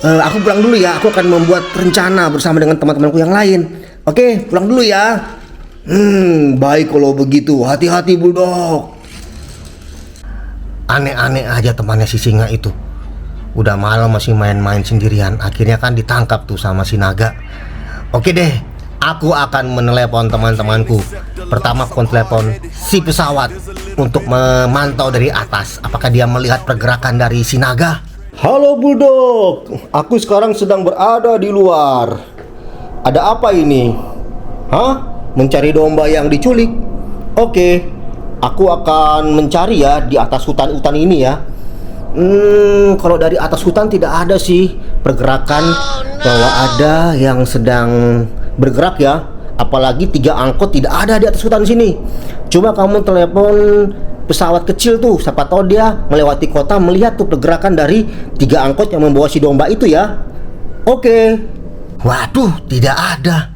Aku pulang dulu ya. Aku akan membuat rencana bersama dengan teman-temanku yang lain. Oke, pulang dulu ya. Baik kalau begitu. Hati-hati Bulldog. Aneh-aneh aja temannya si singa itu. Udah malam masih main-main sendirian. Akhirnya kan ditangkap tuh sama si naga. Oke deh, aku akan menelepon teman-temanku. Pertama aku telepon si pesawat untuk memantau dari atas. Apakah dia melihat pergerakan dari si naga? Halo Bulldog, aku sekarang sedang berada di luar. Ada apa ini? Hah? Mencari domba yang diculik? Oke, aku akan mencari ya di atas hutan-hutan ini ya. Kalau dari atas hutan tidak ada sih pergerakan bahwa ada yang sedang bergerak ya. Apalagi 3 angkot tidak ada di atas hutan sini. Coba kamu telepon pesawat kecil tuh, siapa tahu dia melewati kota melihat tuh pergerakan dari 3 angkot yang membawa si domba itu ya. Oke. Waduh, tidak ada.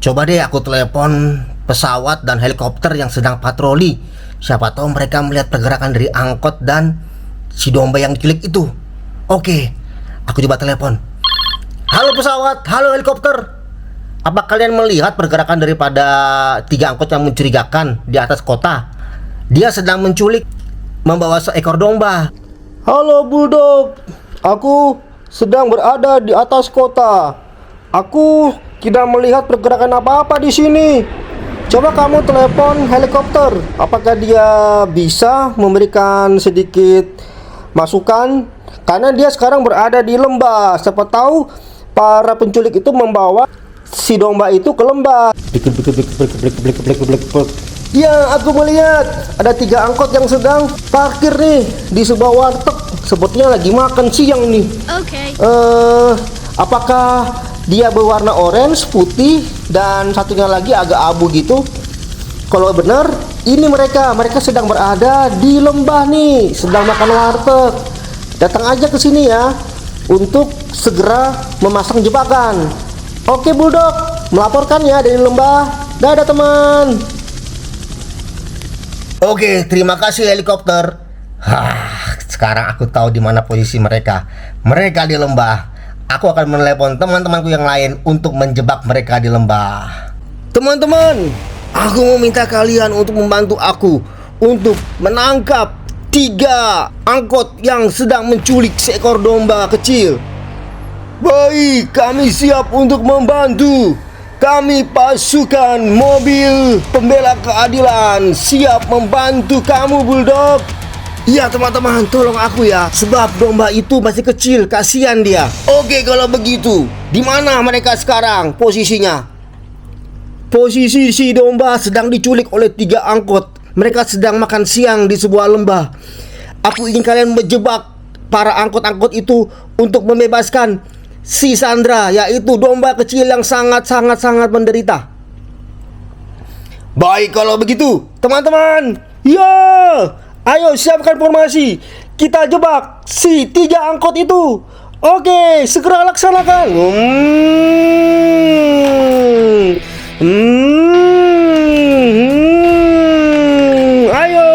Coba deh aku telepon pesawat dan helikopter yang sedang patroli. Siapa tahu mereka melihat pergerakan dari angkot dan si domba yang diculik itu. Oke, aku coba telepon. Halo pesawat, halo helikopter. Apa kalian melihat pergerakan daripada 3 angkot yang mencurigakan di atas kota? Dia sedang menculik membawa seekor domba. Halo Bulldog, aku sedang berada di atas kota. Aku tidak melihat pergerakan apa-apa di sini. Coba kamu telepon helikopter. Apakah dia bisa memberikan sedikit masukan? Karena dia sekarang berada di lembah. Siapa tahu para penculik itu membawa si domba itu ke lembah. Ya, aku melihat ada 3 angkot yang sedang parkir nih di sebuah warteg. Sepertinya lagi makan siang nih. Okay. Apakah dia berwarna orange, putih, dan satunya lagi agak abu gitu? Kalau benar, ini mereka sedang berada di lembah nih, sedang makan warteg. Datang aja ke sini ya untuk segera memasang jebakan. Oke Bulldog, melaporkan ya dari lembah. Dadah teman. Oke, terima kasih helikopter. Sekarang aku tahu di mana posisi mereka. Mereka di lembah. Aku akan menelepon teman-temanku yang lain untuk menjebak mereka di lembah. Teman-teman, aku meminta kalian untuk membantu aku untuk menangkap 3 angkot yang sedang menculik seekor domba kecil. Baik, kami siap untuk membantu. Kami pasukan mobil pembela keadilan siap membantu kamu Bulldog. Iya teman-teman, tolong aku ya, sebab domba itu masih kecil, kasihan dia. Oke kalau begitu, di mana mereka sekarang posisinya? Posisi si domba sedang diculik oleh 3 angkot. Mereka sedang makan siang di sebuah lembah. Aku ingin kalian menjebak para angkot-angkot itu untuk membebaskan si Sandra, yaitu domba kecil yang sangat menderita. Baik kalau begitu, teman-teman. Ya, ayo siapkan formasi. Kita jebak si 3 angkot itu. Oke, segera laksanakan. Ayo,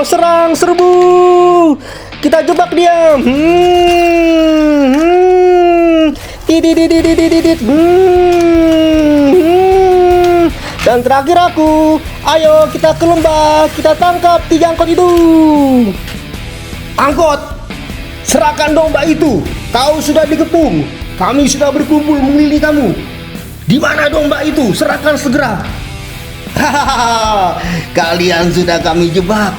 serang, serbu. Kita jebak dia. Dan terakhir aku, ayo kita ke lembah, kita tangkap 3 angkot itu. Angkot, serahkan domba itu. Kau sudah dikepung. Kami sudah berkumpul mengelilingi kamu. Di mana domba itu? Serahkan segera. Hahaha, kalian sudah kami jebak.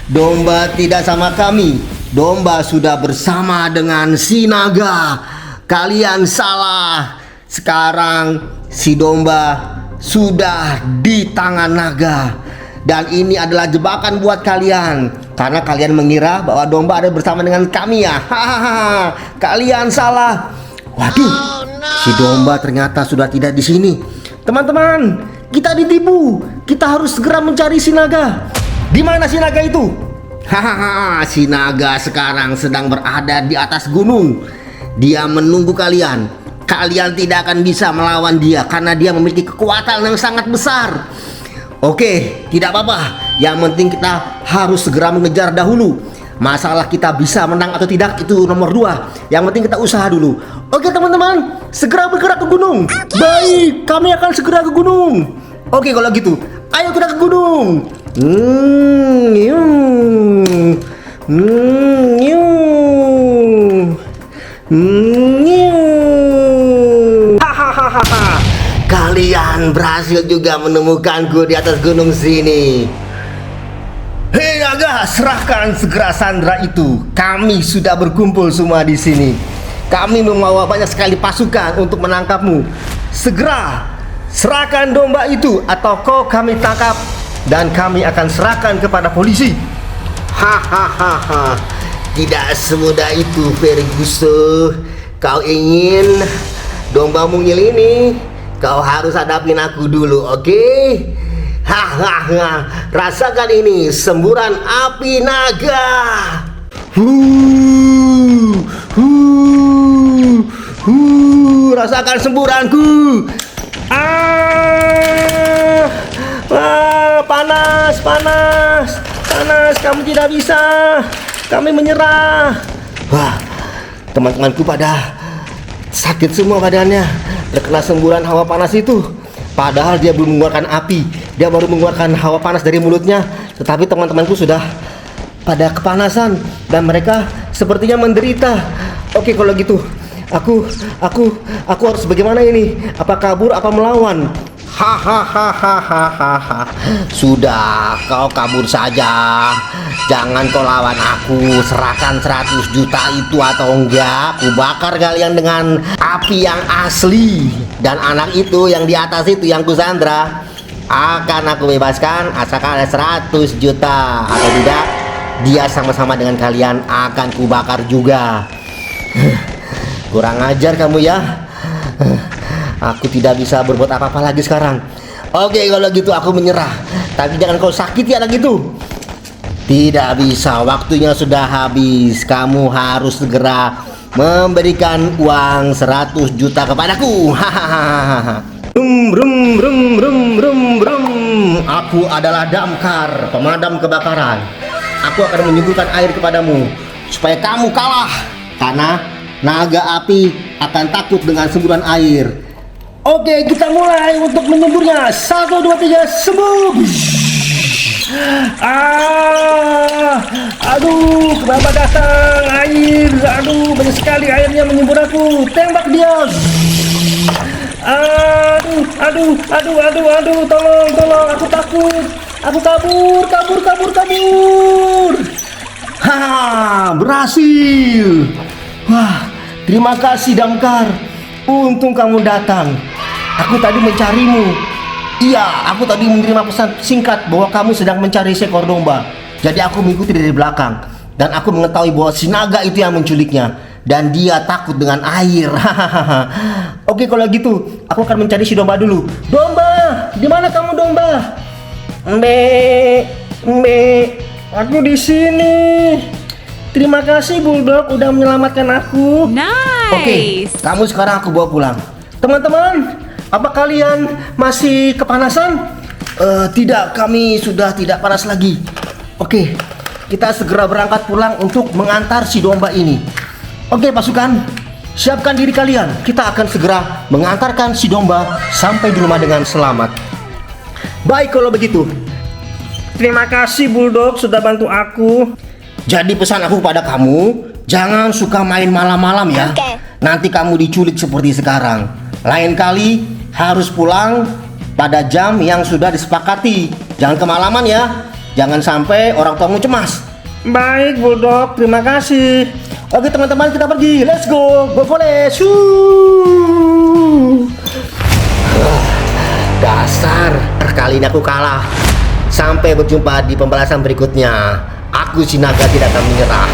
Domba tidak sama kami. Domba sudah bersama dengan si naga. Kalian salah. Sekarang si domba sudah di tangan naga. Dan ini adalah jebakan buat kalian, karena kalian mengira bahwa domba ada bersama dengan kami ya. Hahaha, kalian salah. Waduh, si domba ternyata sudah tidak di sini. Teman-teman, kita ditipu. Kita harus segera mencari si naga. Di mana si naga itu? Hahaha, si naga sekarang sedang berada di atas gunung. Dia menunggu kalian. Kalian tidak akan bisa melawan dia karena dia memiliki kekuatan yang sangat besar. Oke, tidak apa-apa. Yang penting kita harus segera mengejar dahulu. Masalah kita bisa menang atau tidak itu nomor 2. Yang penting kita usaha dulu. Oke teman-teman, segera bergerak ke gunung. Baik, kami akan segera ke gunung. Oke kalau gitu, ayo kita ke gunung. Hahaha. Kalian berhasil juga menemukanku di atas gunung sini. Hei naga, serahkan segera Sandra itu. Kami sudah berkumpul semua di sini. Kami membawa banyak sekali pasukan untuk menangkapmu. Segera serahkan domba itu atau kami tangkap dan kami akan serahkan kepada polisi. Hahaha. Tidak semudah itu, Ferguson. Kau ingin domba mungil ini? Kau harus hadapin aku dulu, oke? Hahaha, rasakan ini semburan api naga. Rasakan semburanku. Panas, panas, panas. Kamu tidak bisa. Kami menyerah. Wah, teman-temanku pada sakit semua badannya terkena semburan hawa panas itu. Padahal dia belum mengeluarkan api, dia baru mengeluarkan hawa panas dari mulutnya. Tetapi teman-temanku sudah pada kepanasan dan mereka sepertinya menderita. Oke kalau gitu, aku harus bagaimana ini? Apa kabur, apa melawan? Hahaha. Sudah, kau kabur saja. Jangan kau lawan aku. Serahkan 100 juta itu atau enggak, aku bakar kalian dengan api yang asli. Dan anak itu yang di atas itu yang kusandra akan aku bebaskan asalkan ada 100 juta. Atau tidak, dia sama-sama dengan kalian akan kubakar juga. Kurang ajar kamu ya. Aku tidak bisa berbuat apa-apa lagi sekarang. Oke kalau gitu aku menyerah. Tapi jangan kau sakiti anak itu. Tidak bisa, waktunya sudah habis. Kamu harus segera memberikan uang 100 juta kepadaku. Hahaha. Aku adalah Damkar, pemadam kebakaran. Aku akan menyemburkan air kepadamu supaya kamu kalah. Karena naga api akan takut dengan semburan air. Oke, kita mulai untuk menyemburnya. 1, 2, 3, sembuh. Aduh, kenapa datang air? Aduh, banyak sekali airnya menyembur aku. Tembak dia. Aduh, tolong, aku takut. Aku kabur. Berhasil. Wah, terima kasih Damkar. Untung kamu datang. Aku tadi mencarimu. Iya, aku tadi menerima pesan singkat bahwa kamu sedang mencari seekor domba. Jadi aku mengikuti dari belakang dan aku mengetahui bahwa si naga itu yang menculiknya dan dia takut dengan air. Oke, kalau gitu aku akan mencari si domba dulu. Domba, di mana kamu domba? Aku di sini. Terima kasih Bulldog udah menyelamatkan aku. Nice. Oke, kamu sekarang aku bawa pulang. Teman-teman, apa kalian masih kepanasan? Tidak, kami sudah tidak panas lagi. Oke, kita segera berangkat pulang untuk mengantar si domba ini. Oke pasukan, siapkan diri kalian. Kita akan segera mengantarkan si domba sampai di rumah dengan selamat. Baik kalau begitu. Terima kasih Bulldog sudah bantu aku. Jadi pesan aku pada kamu, jangan suka main malam-malam ya. Nanti kamu diculik seperti sekarang. Lain kali harus pulang pada jam yang sudah disepakati. Jangan kemalaman ya. Jangan sampai orang tuamu cemas. Baik Bulldog, terima kasih. Oke teman-teman, kita pergi. Let's go. Go volley. Dasar, kali ini aku kalah. Sampai berjumpa di pembalasan berikutnya. Aku si naga tidak akan menyerah.